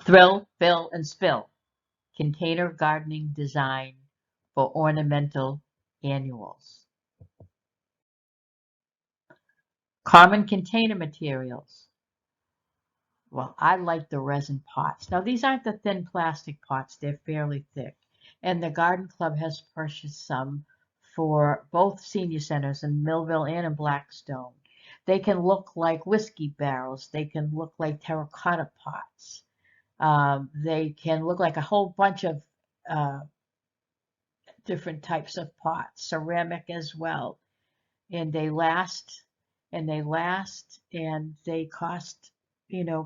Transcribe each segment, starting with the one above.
Thrill, Fill, and Spill. Container gardening design for ornamental annuals. Common container materials. Well, I like the resin pots. Now, these aren't the thin plastic pots, they're fairly thick. And the garden club has purchased some for both senior centers in Millville and in Blackstone. They can look like whiskey barrels, they can look like terracotta pots, they can look like a whole bunch of uh, different types of pots, ceramic as well. And they last and they last and they cost,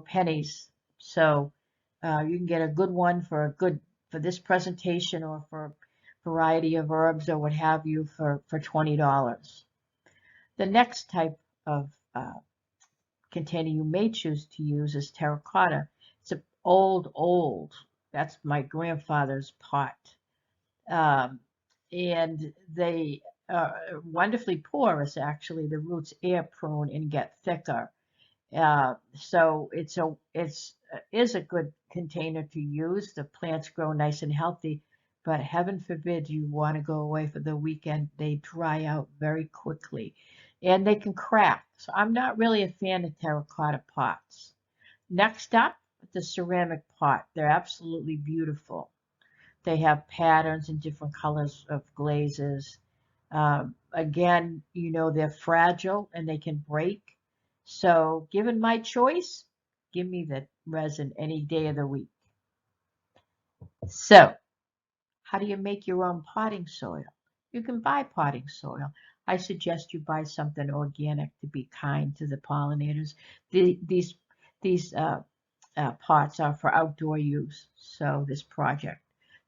pennies. So you can get a good one for this presentation or for a variety of herbs or what have you for $20. The next type of container you may choose to use is terracotta. It's an old, that's my grandfather's pot. Um, and they are wonderfully porous, actually. The roots air prune and get thicker. So it's is a good container to use. The plants grow nice and healthy, but heaven forbid you want to go away for the weekend. They dry out very quickly, and they can crack. So I'm not really a fan of terracotta pots. Next up, the ceramic pot. They're absolutely beautiful. They have patterns and different colors of glazes. Again, they're fragile and they can break. So, given my choice, give me the resin any day of the week. So, how do you make your own potting soil? You can buy potting soil. I suggest you buy something organic to be kind to the pollinators. These pots are for outdoor use. So this project.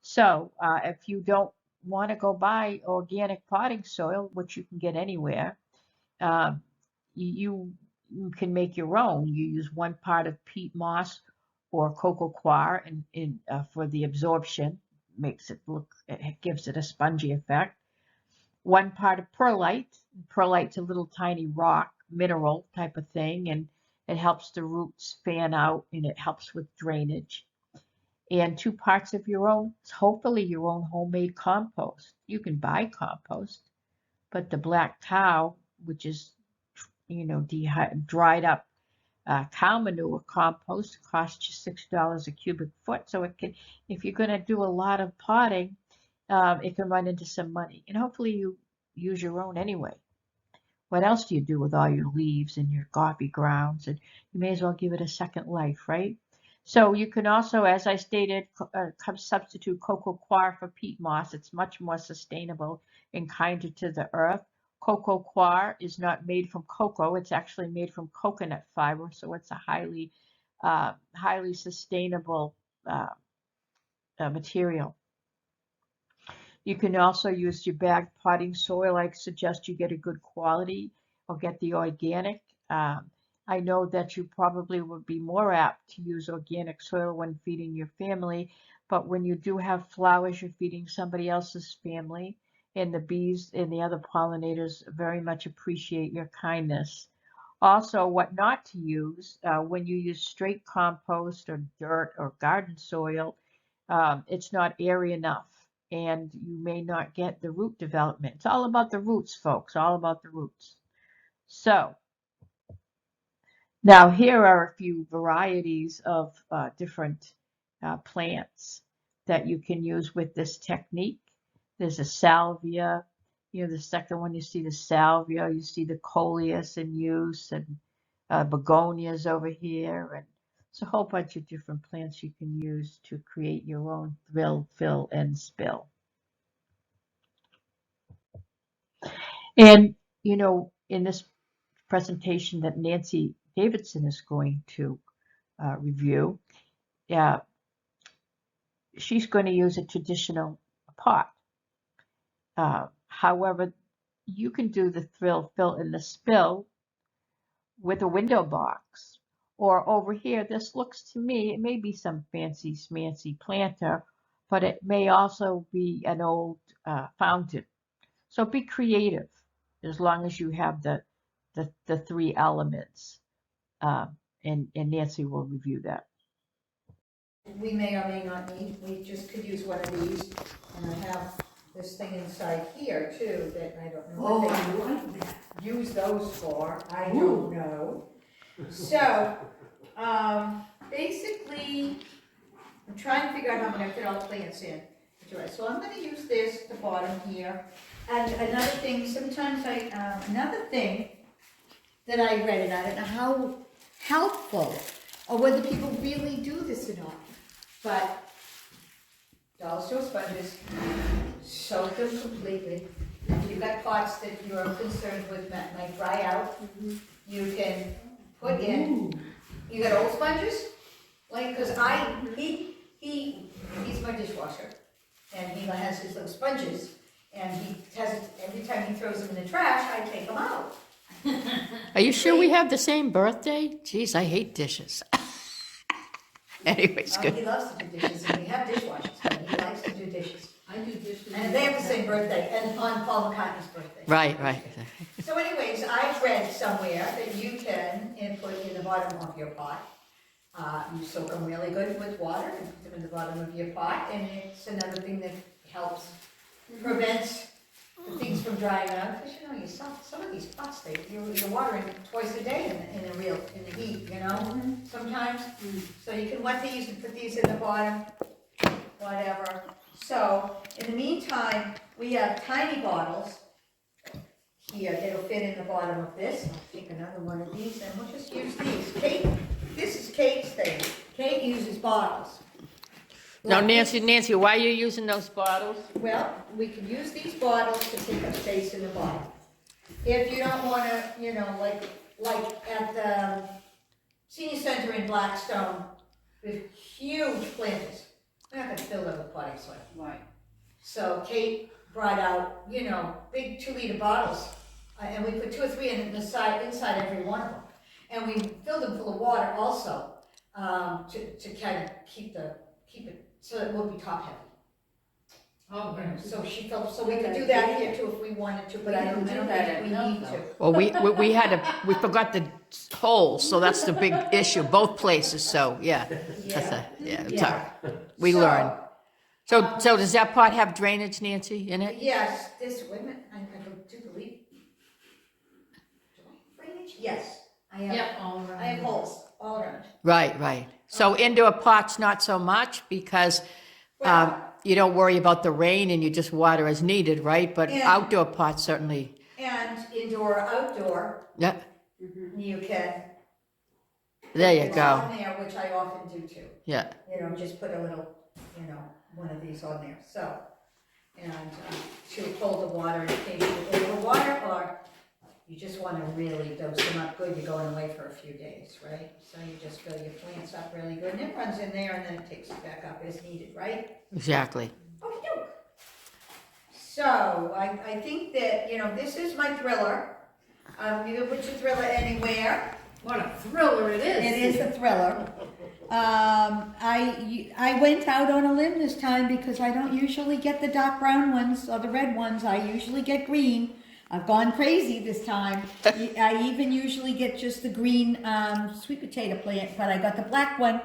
So if you don't want to go buy organic potting soil, which you can get anywhere, uh, you you can make your own. You use one part of peat moss or cocoa coir for the absorption, makes it look, it gives it a spongy effect. One part of perlite. Perlite's a little tiny rock, mineral type of thing, and it helps the roots fan out and it helps with drainage. And two parts of your own, hopefully your own homemade compost. You can buy compost, but the black cow, which is, dried up cow manure compost, costs you $6 a cubic foot. So it can, if you're going to do a lot of potting, it can run into some money. And hopefully you use your own anyway. What else do you do with all your leaves and your coffee grounds? And you may as well give it a second life, right? So you can also, as I stated, substitute cocoa coir for peat moss. It's much more sustainable and kinder to the earth. Cocoa coir is not made from cocoa. It's actually made from coconut fiber, so it's a highly sustainable uh, material. You can also use your bagged potting soil. I suggest you get a good quality or get the organic. I know that you probably would be more apt to use organic soil when feeding your family, but when you do have flowers, you're feeding somebody else's family, and the bees and the other pollinators very much appreciate your kindness. Also, what not to use when you use straight compost or dirt or garden soil, it's not airy enough and you may not get the root development. It's all about the roots, folks, all about the roots. So now here are a few varieties of different plants that you can use with this technique. There's a salvia. The second one, you see the salvia, you see the coleus in use, and begonias over here, and it's a whole bunch of different plants you can use to create your own thrill, fill, and spill. And, in this presentation that Nancy Davidson is going to review, uh, she's going to use a traditional pot. However, you can do the thrill, fill, and the spill with a window box. Or over here, this looks to me, it may be some fancy smancy planter, but it may also be an old fountain. So be creative as long as you have the three elements. And Nancy will review that. we may or may not need. We just could use one of these. And I have this thing inside here too that I don't know what they like that. use those for. I don't know. So, basically, I'm trying to figure out how I'm going to fit all the plants in. So I'm going to use this at the bottom here. And another thing, sometimes another thing that I read, and I don't know how helpful, or whether people really do this or not, but dollar store sponges, soak them completely. If you've got pots that you're concerned with might dry out, you can put in, you got old sponges? Like, because he's my dishwasher, and he has his little sponges, and he has, every time he throws them in the trash, I take them out. Are you sure we have the same birthday? Jeez, I hate dishes. Anyways, good. He loves to do dishes, and we have dishwashers, but he likes to do dishes. I do dishes. And they have the same birthday, and on Paul McCartney's birthday. Right, right. So anyways, I've read somewhere that you can put in the bottom of your pot. You soak them really good with water and put them in the bottom of your pot, and it's another thing that helps prevent the things from drying out. Because you know, some of these pots, you're watering twice a day in the heat, you know, sometimes. So you can wet these and put these in the bottom, whatever. So in the meantime, we have tiny bottles here that'll fit in the bottom of this. I'll take another one of these and we'll just use these. This is Kate's thing. Kate uses bottles. Now, Nancy, why are you using those bottles? Well, we can use these bottles to take up space in the bottom. If you don't want to, you know, like at the senior center in Blackstone, with huge planters. We're not going to fill them with potting soil. Right. So Kate brought out, you know, big 2-liter bottles, and we put 2 or 3 inside every one of them. And we filled them full of water also, to kind of keep it so it won't be top heavy. Oh, You know, so she felt, so we could do that here too if we wanted to, but I don't think we need to. Well, we forgot the holes, so that's the big issue, both places, so, yeah. It's all right. We So, learn. So does that pot have drainage, Nancy, in it? Yes, wait a minute, I do believe. Do I have drainage? Yes, I have. Yep, all around. I have holes all around. Right. So indoor pots, not so much, because Well, you don't worry about the rain and you just water as needed, right? But Yeah. outdoor pots certainly, and indoor, outdoor, yeah, you can. there you It's go. on there, which I often do too. Yeah, You know, just put a little, you know, one of these on there. So, and she'll hold the water in case you overwater, or you just want to really dose them up good. You're going away for a few days, right? So you just fill your plants up really good, and it runs in there, and then it takes it back up as needed, right? exactly. Okey-doke. So, I think that, you know, this is my thriller. You can put your thriller anywhere. What a thriller it is. It is a thriller. I went out on a limb this time because I don't usually get the dark brown ones or the red ones. I usually get green. I've gone crazy this time. I even usually get just the green sweet potato plant, but I got the black one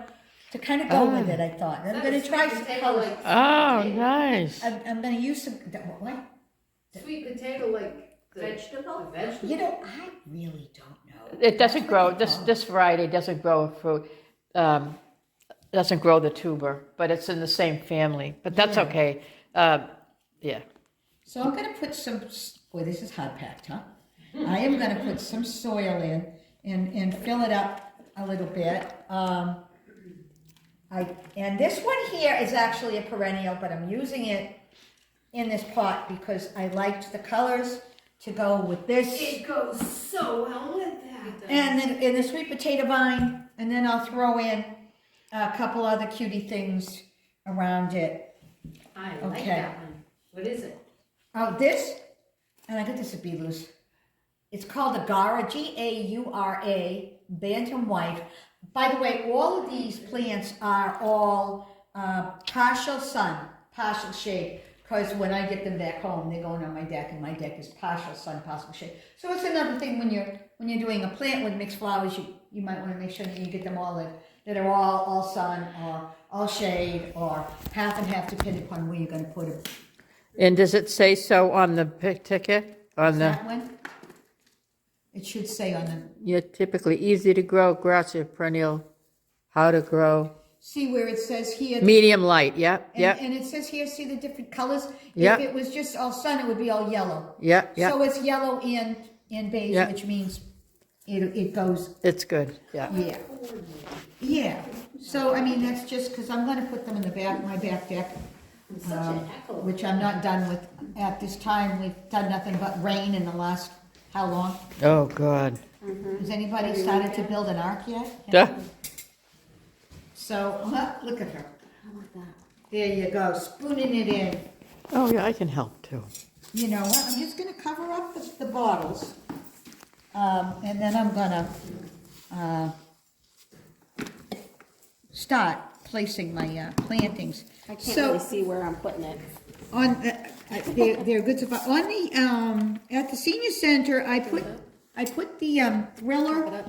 to kind of go with it, I thought. I'm going to try some colors. Oh, nice. I'm going to use some, what? Sweet potato like the Vegetable? The vegetable. You know, I really don't know. It doesn't grow, this variety doesn't grow a fruit, doesn't grow the tuber, but it's in the same family, but that's Yeah. okay. Yeah. So I'm going to put some, boy, this is hard packed, huh? I am going to put some soil in and fill it up a little bit. And this one here is actually a perennial, but I'm using it in this pot because I liked the colors to go with this. It goes so well with that. And then in the sweet potato vine, and then I'll throw in a couple other cutie things around it. I like Okay. that one. What is it? Oh, this, and I got this at Beelu's. It's called a Gaura, Gaura, Bantam White. By the way, all of these plants are all partial sun, partial shade. Because when I get them back home, they're going on my deck, and my deck is partial sun, partial shade. So it's another thing when you're doing a plant with mixed flowers, you might want to make sure that you get them all that are all sun all shade, or half and half depending upon where you're gonna put them. And does it say so on the ticket? On the, That one? It should say on the, yeah, typically easy to grow, grassy perennial, how to grow. see where it says here. Medium light, yep, And, yep, and it says here, see the different colors? Yeah. If it was just all sun, it would be all yellow. yep, yep. So it's yellow and beige, Yeah. which means it goes, It's good, yeah. yeah. Yeah, so I mean, that's just, because I'm gonna put them in the back, my back deck, I'm such an echo. which I'm not done with at this time. We've done nothing but rain in the last, how long? Oh, God. Has anybody started to build an ark yet? Duh. So, look at her. How about that? There you go, spooning it in. Oh, yeah, I can help too. You know what, I'm just gonna cover up the bottles. And then I'm gonna, start placing my, plantings. I can't So- really see where I'm putting it. On, they're good to, on the, at the senior center, I put the, thriller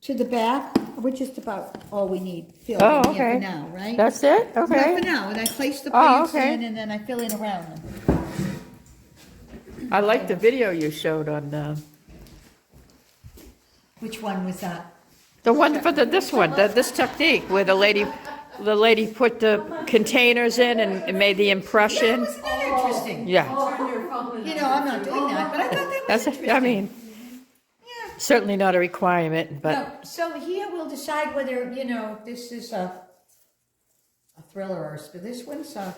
to the back, which is about all we need filled Oh, in here okay. for now, right? That's it? Not Okay. for now, and I place the Oh, plants okay. in, and then I fill in around them. I like the video you showed on, Which one was that? the one for this one, this technique where the lady put the containers in and made the impression. Wasn't that interesting? Yeah, Turn your phone. You know, I'm not doing that, but I thought that was that's, interesting. I mean, Yeah. certainly not a requirement, but, No, so here we'll decide whether, you know, this is a thriller or this one's a,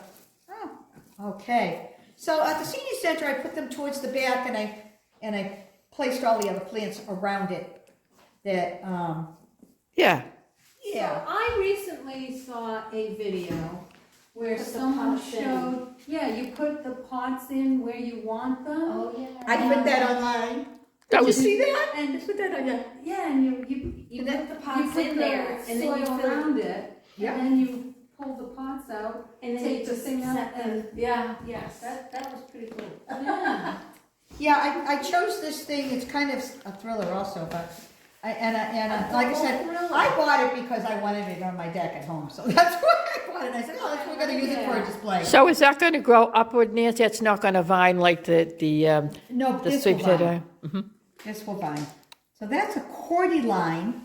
oh, okay. So at the senior center, I put them towards the back and I placed all the other plants around it that, yeah. yeah. I recently saw a video where someone pots in. showed, yeah, you put the pots in where you want them. Oh, yeah. I put that online. That Did you was, see that? And I put that on there. yeah, and you And put then the pots put in the there, and then you soil fill around around it, Yeah. and then you pull the pots out, And then take you the just thing out, set them. and yeah, yes, that was pretty cool. Yeah. Yeah, I chose this thing, it's kind of a thriller also, but, like I said, thriller. I bought it because I wanted it on my deck at home, so that's why I bought it. I said, oh, we're gonna use it for a display. so is that gonna grow upward, Nancy? It's not gonna vine like the No, this sweet will potato? vine. This will vine. So that's a cordyline.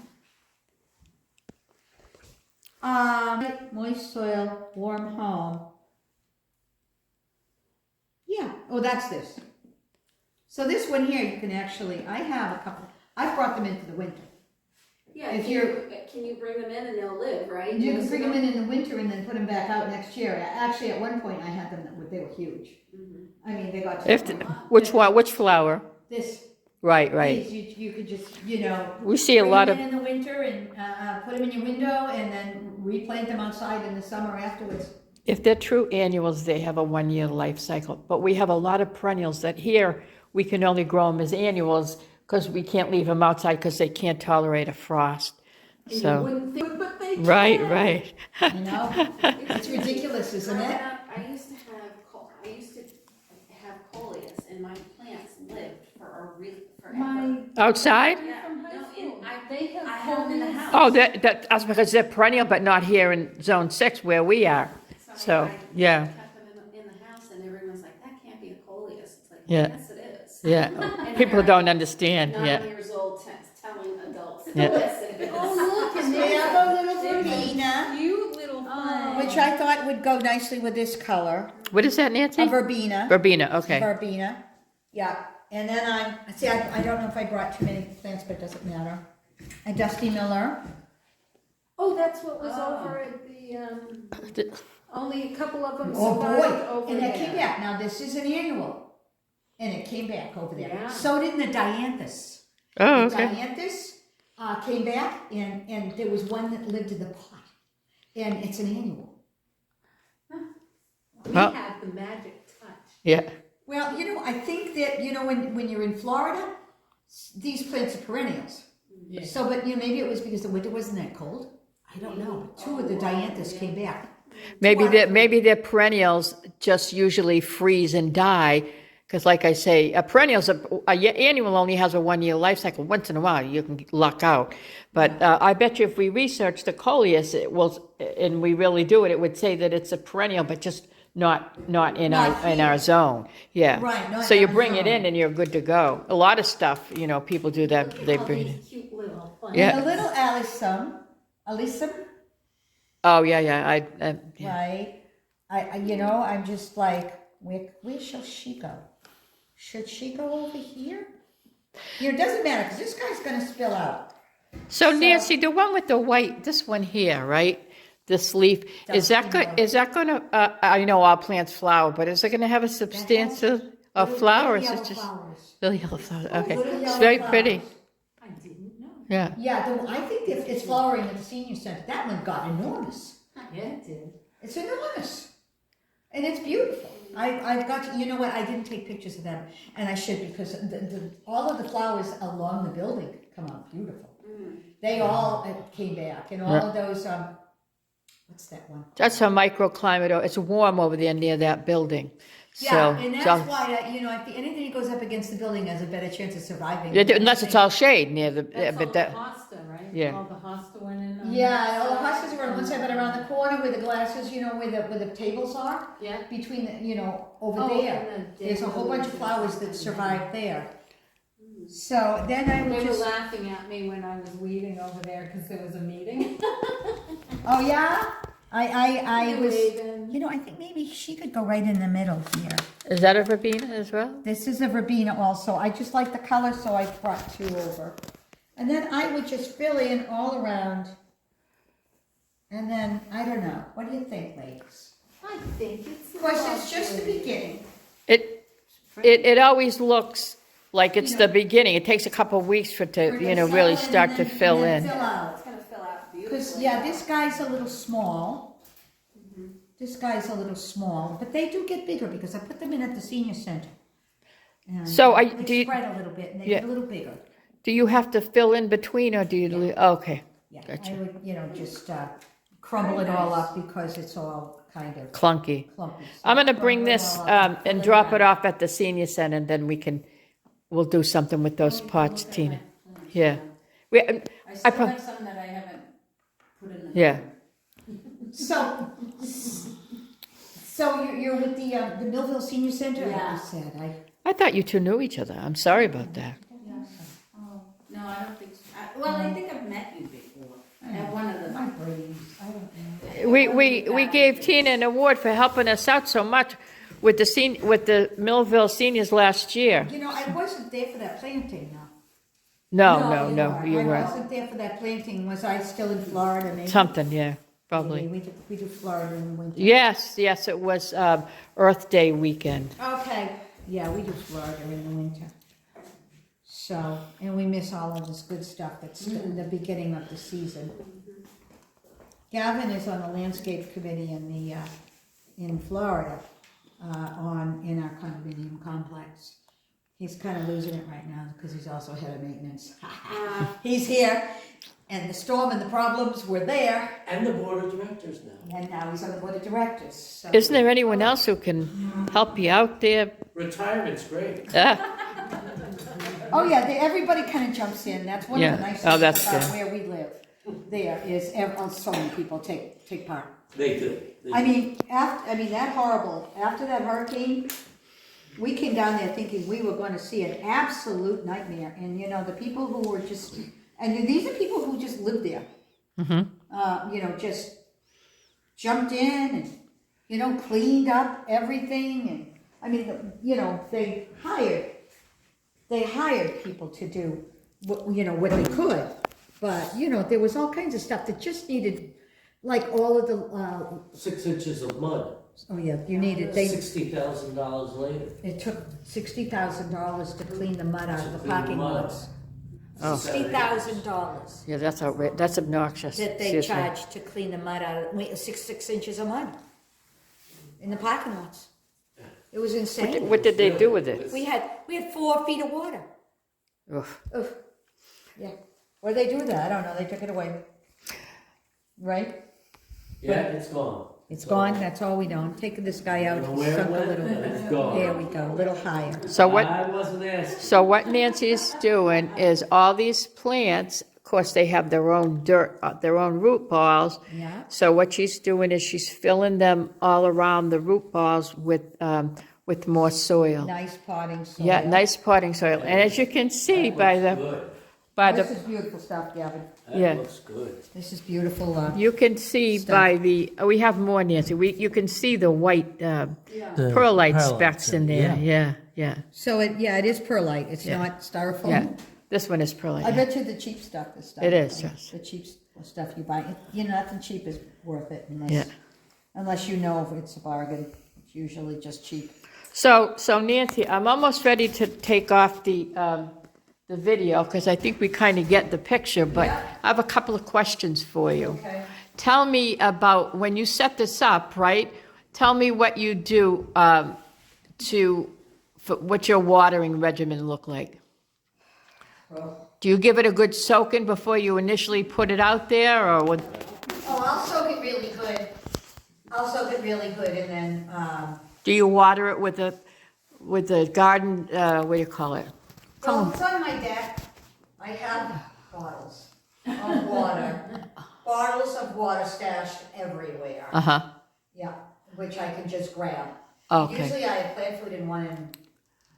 Moist soil, warm home. Yeah, oh, that's this. So this one here, you can actually, I have a couple, I brought them into the winter. Yeah, If can you bring them in and they'll live, right? You can bring them in the winter and then put them back out next year. Actually, at one point, I had them, they were huge. I mean, they got to. If, which one, which flower? This. Right, right. These, you could just, you know. We see a lot of, Bring them in the winter and put them in your window and then replant them outside in the summer afterwards. if they're true annuals, they have a 1-year life cycle. But we have a lot of perennials that here, we can only grow them as annuals because we can't leave them outside because they can't tolerate a frost. And you So, wouldn't think, but they right, can. right. You know? It's ridiculous, isn't it? I used to have coleus, and my plants lived for forever. My Outside? Yeah, from high no, school, I they have have them in the coleus. house. Oh, that's because they're perennial, but not here in Zone 6 where we are. So, I yeah. kept them in the house, and everyone's like, "That can't be a coleus." It's like, Yeah. yes, it is. Yeah, And people they're don't understand, 9 yeah. years old, telling adults, Yeah. "Yes, it is." Oh, look, and We they have a little verbena, cute little thing. which I thought would go nicely with this color. What is that, Nancy? A verbena. Verbena, okay. Verbena, yeah. And then I don't know if I brought too many plants, but it doesn't matter. A Dusty Miller. Oh, that's what was over at the, only a couple of them Oh, survived boy. over And that there. came back. Now, this is an annual. And it came back over there. Yeah. So did the dianthus. Oh, The okay. dianthus came back, and there was one that lived in the pot. And it's an annual. We Well- have the magic touch. Yeah, Well, you know, I think that, you know, when you're in Florida, these plants are perennials. Yeah. So, but, you know, maybe it was because the winter wasn't that cold. I don't know. Two of the dianthus came back. maybe they're perennials just usually freeze and die Because like I say, a perennial's annual only has a 1-year life cycle. Once in a while, you can luck out. But I bet you if we research the coleus, it will, and we really do it, it would say that it's a perennial, but just not in our zone. Yeah. Right, not So you in our bring it in zone. and you're good to go. A lot of stuff, people do that. They All bring it in. these cute little plants. Yeah. And the little Alyssum, Oh, yeah. Yeah. right? I'm just like, where shall she go? Should she go over here? It doesn't matter, because this guy's gonna spill out. So Nancy, the one with the white, this one here, right? This leaf, is that good? Dusty Is that gonna? I know all plants flower, but is it gonna have a substantial flower? Or is it just little yellow flowers? Okay, little it's yellow very flowers. pretty. I didn't know. Yeah. Yeah, I think it's flowering at the senior center. That one got enormous. Yeah, it did. It's enormous. And it's beautiful. I've got to, you know what, I didn't take pictures of them, and I should, because all of the flowers along the building come out beautiful. They all came back, and all of those, what's that one? That's a microclimate. It's warm over there near that building. Yeah, So, and that's why, if anything that goes up against the building has a better chance of surviving. unless it's all shade near the. That's but all that. the hosta, right? Yeah. All the hosta went in on Yeah, all the hostas are on one side, but around the corner where the glasses, where the tables are, Yeah. between the, over Oh, there, and the there's a whole bunch of flowers that survived there. So then I They would were just, laughing at me when I was weeding over there because there was a meeting. oh yeah? I was, Waving. I think maybe she could go right in the middle here. Is that a verbena as well? This is a verbena also. I just like the color, so I brought 2 over. And then I would just fill in all around. And then, I don't know. What do you think, ladies? I think it's. Of course, it's just the beginning. It always looks like it's the beginning. It takes a couple of weeks for it to, really start to fill in. Fill out. It's gonna fill out beautifully. Because, this guy's a little small. This guy's a little small. But they do get bigger because I put them in at the senior center. And So they spread a little bit and they get a little bigger. Do you have to fill in between, or do you? Okay. Yeah, Gotcha. I would, just crumble it all up because it's all kind of Clunky. clumpy. So I'm going to crumble bring it this all up and fill drop it around. off at the senior center, and then we'll do something with those pots, Tina. Yeah. I still prob- have some that I haven't put in the. Yeah. So you're with the Millville Senior Center? Yeah. I said, I thought you two knew each other. I'm sorry about that. Oh, no, I don't think so. Well, I think I've met you before at one of my the. brains, I don't know. We gave Tina an award for helping us out so much with the Millville seniors last year. I wasn't there for that planting, though. No, you I weren't. wasn't there for that planting. Was I still in Florida? Maybe? Something, yeah, probably. Maybe we do Florida in the winter. Yes, it was Earth Day weekend. Okay. Yeah, we do Florida in the winter. So, and we miss all of this good stuff that's in the beginning of the season. Gavin is on the landscape committee in Florida, in our condominium complex. He's kind of losing it right now because he's also head of maintenance. He's here, and the storm and the problems were there, And the board of directors now. and now he's on the board of directors. So. Isn't there anyone else who can help you out there? Retirement's great. Oh yeah, everybody kind of jumps in. That's one Yeah. of the nice Oh, things that's about good. where we live. There is so many people take part. They do. I mean, after that hurricane, we came down there thinking we were going to see an absolute nightmare. And the people who were these are people who just lived there. Just jumped in and cleaned up everything. And I mean, they hired people to do what they could. But there was all kinds of stuff that just needed, like all of the 6 inches of mud. oh yeah, you needed $60,000 later. it took $60,000 to clean the mud out of the Clean the parking mud. lots. Oh. $60,000 Yeah, that's obnoxious. that they Seriously. charged to clean the mud out of 6 inches of mud in the parking lots. It was insane. What did they do with it? We had 4 feet of water. Oof. Oof. Yeah. What did they do with that? I don't know. They took it away. Right? Yeah, it's gone. It's gone, that's all we know. I'm taking this guy out, Know he where it sunk a went? little, It's gone. there we go, a little higher. So what, I wasn't asking. so what Nancy's doing is all these plants, of course, they have their own dirt, their own root balls. Yeah. So what she's doing is she's filling them all around the root balls with more soil. Nice potting soil. Yeah, nice potting soil. And as you can see by That the, looks good. by This the, is beautiful stuff, Gavin. Yeah. That looks good. This is beautiful, you can see Stuff. by the, we have more, Nancy. You can see the white The perlite perlites specks in there. Yeah. So it is perlite, it's Yeah. not styrofoam? Yeah. This one is perlite. I bet you the cheap stuff is styrofoam. It is, yes. The cheap stuff you buy, nothing cheap is worth it Yeah. unless you know if it's a bargain. It's usually just cheap. So Nancy, I'm almost ready to take off the video because I think we kind of get the picture, but I have a couple of questions for you. Okay. Tell me about when you set this up, right? Tell me what you do what your watering regimen look like. Well, Do you give it a good soaking before you initially put it out there, or what? I'll soak it really good. And then, Do you water it with the garden? What do you call it? well, it's on my deck. I have bottles of water. Bottles of water stashed everywhere. Uh-huh. Yeah, which I can just grab. Okay. Usually I have plant food in one and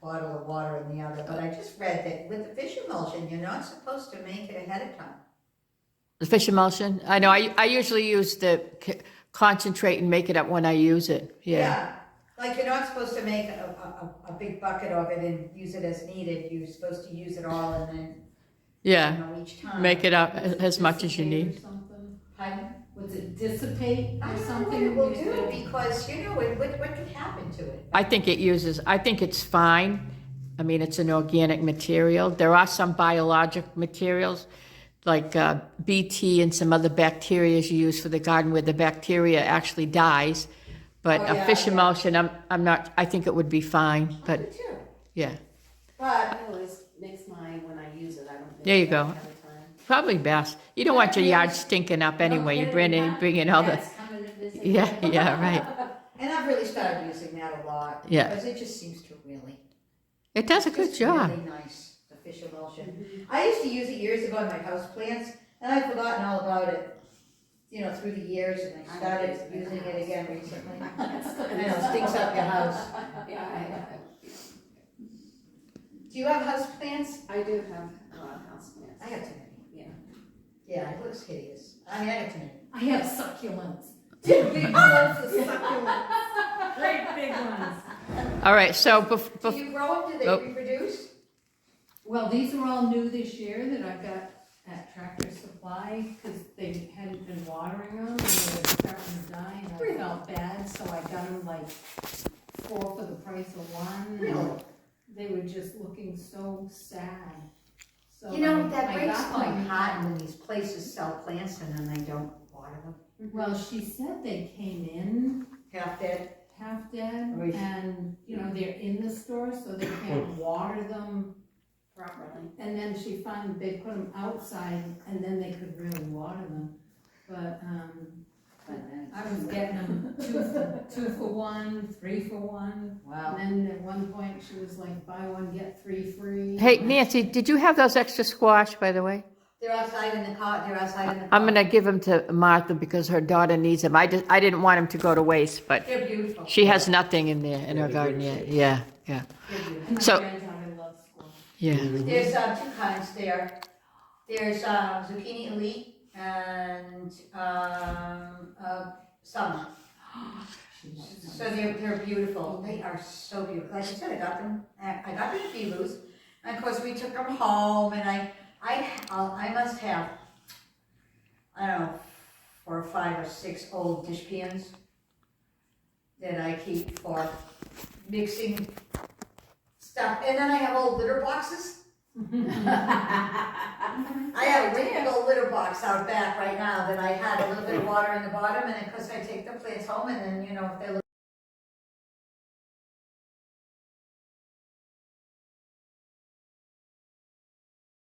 bottle of water in the other, but I just read that with the fish emulsion, you're not supposed to make it ahead of time. The fish emulsion? I know, I usually use the concentrate and make it up when I use it, yeah. Like you're not supposed to make a big bucket of it and use it as needed. You're supposed to use it all and then, Yeah, each time. make it up as much as you need. Pardon? Was it dissipate I or don't know what something? it will do because, what could happen to it? I think it's fine. I mean, it's an organic material. There are some biologic materials, like BT and some other bacteria you use for the garden where the bacteria actually dies. But Oh, a yeah, fish yeah. emulsion, I think it would be fine, I but, do too. yeah. But, I always mix mine when I use it, I don't. There you go. Probably best. You don't want your yard stinking up anyway. You bring in all the, yeah, right. and I've really started using that a lot. Yeah. Because it just seems to really. It does a good It's job. really nice, the fish emulsion. I used to use it years ago in my house plants, and I've forgotten all about it, through the years, and I started using it again recently. I know, it stinks up your house. Do you have house plants? I do have a lot of house plants. I have too many. Yeah. Yeah, it looks hideous. I have too many. I have succulents. Big ones of succulents. Great big ones. All right, so Do you grow them? Do they Nope. reproduce? Well, these are all new this year that I got at Tractor Supply, because they hadn't been watering them, and they were starting to die, and I felt bad, so I got them like 4 for the price of 1. and Really? They were just looking so sad. So That I breaks got my them. heart when these places sell plants and then they don't water them. Well, she said they came in Half dead. half dead, Right. and, they're in the store, so they can't water them Properly. And then she found they put them outside, and then they could really water them. But I was getting them 2 for 1, 3 for 1. Wow. And then at one point she was like, buy 1 get 3 free. Hey, Nancy, did you have those extra squash, by the way? They're outside in the car. I'm gonna give them to Martha because her daughter needs them. I didn't want them to go to waste, but They're beautiful. she has nothing in there in her garden yet. Yeah. They're beautiful. And my So- granddaughter loves squash. Yeah. There's 2 kinds there. There's zucchini elite and summer. So they're beautiful. They are so beautiful. Like I said, I got them at Belu's. And of course we took them home, and I must have, I don't know, 4 or 5 or 6 old dish pans that I keep for mixing stuff. And then I have old litter boxes. I have a big old litter box out back right now that I had a little bit of water in the bottom, and of course I take the plants home, and then, if they look